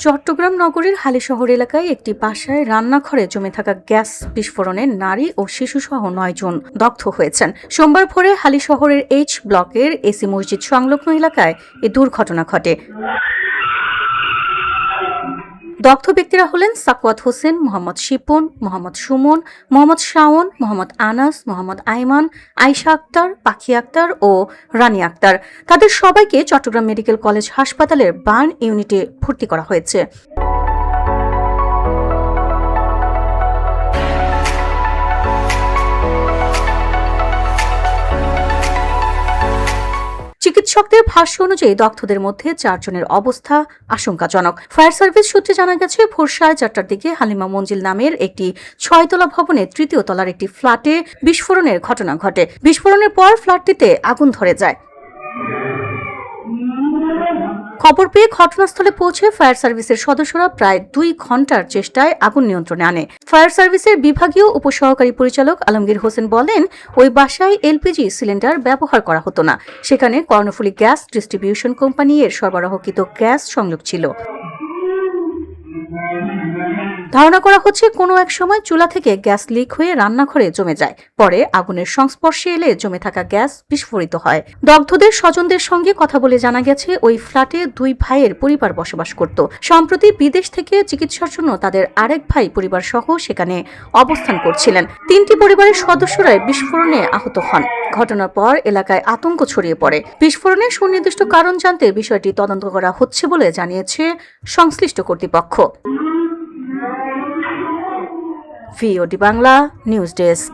চট্টগ্রাম নগরীর হালিশহর এলাকায় একটি বাসায় রান্নাঘরে জমে থাকা গ্যাস বিস্ফোরণে নারী ও শিশুসহ ৯ জন দগ্ধ হয়েছেন। সোমবার ভোরে হালিশহরের এইচ ব্লকের এসি মসজিদ সংলগ্ন এলাকায় এ দুর্ঘটনা ঘটে। দগ্ধ ব্যক্তিরা হলেন সাকওয়াত হোসেন, মোহাম্মদ শিপন, মোহাম্মদ সুমন, মোহাম্মদ শাওন, মোহাম্মদ আনাস, মোহাম্মদ আইমান, আয়েশা আক্তার, পাখি আক্তার ও রানী আক্তার। তাদের সবাইকে চট্টগ্রাম মেডিকেল কলেজ হাসপাতালের বার্ন ইউনিটে ভর্তি করা হয়েছে। চিকিৎসকদের ভাষ্য অনুযায়ী দগ্ধদের মধ্যে 4 জনের অবস্থা আশঙ্কাজনক। ফায়ার সার্ভিস সূত্রে জানা গেছে, ভোর 4:30টার দিকে হালিমা মঞ্জিল নামের একটি 6তলা ভবনের 3য় তলার একটি ফ্ল্যাটে বিস্ফোরণের ঘটনা ঘটে। বিস্ফোরণের পর ফ্ল্যাটটিতে আগুন ধরে যায়। খবর পেয়ে ঘটনাস্থলে পৌঁছে ফায়ার সার্ভিসের সদস্যরা প্রায় 2 ঘন্টার চেষ্টায় আগুন নিয়ন্ত্রণে আনে। ফায়ার সার্ভিসের বিভাগীয় উপসহকারী পরিচালক আলমগীর হোসেন বলেন, ওই বাসায় এলপিজি সিলিন্ডার ব্যবহার করা হতো না। সেখানে কর্ণফুলী গ্যাস ডিস্ট্রিবিউশন কোম্পানি এর সরবরাহকৃত গ্যাস সংযোগ ছিল। ধারণা করা হচ্ছে, কোনো এক সময় চুলা থেকে গ্যাস লিক হয়ে রান্নাঘরে জমে যায়। পরে আগুনের সংস্পর্শে এলে জমে থাকা গ্যাস বিস্ফোরিত হয়। দগ্ধদের স্বজনদের সঙ্গে কথা বলে জানা গেছে, ওই ফ্ল্যাটে 2 ভাইয়ের পরিবার বসবাস করত। সম্প্রতি বিদেশ থেকে চিকিৎসার জন্য তাদের আরেক ভাই পরিবার সহ সেখানে অবস্থান করছিলেন। 3টি পরিবারের সদস্যরাই বিস্ফোরণে আহত হন। ঘটনার পর এলাকায় আতঙ্ক ছড়িয়ে পড়ে। বিস্ফোরণের সুনির্দিষ্ট কারণ জানতে বিষয়টি তদন্ত করা হচ্ছে বলে জানিয়েছে সংশ্লিষ্ট কর্তৃপক্ষ। VOD Bangla news desk.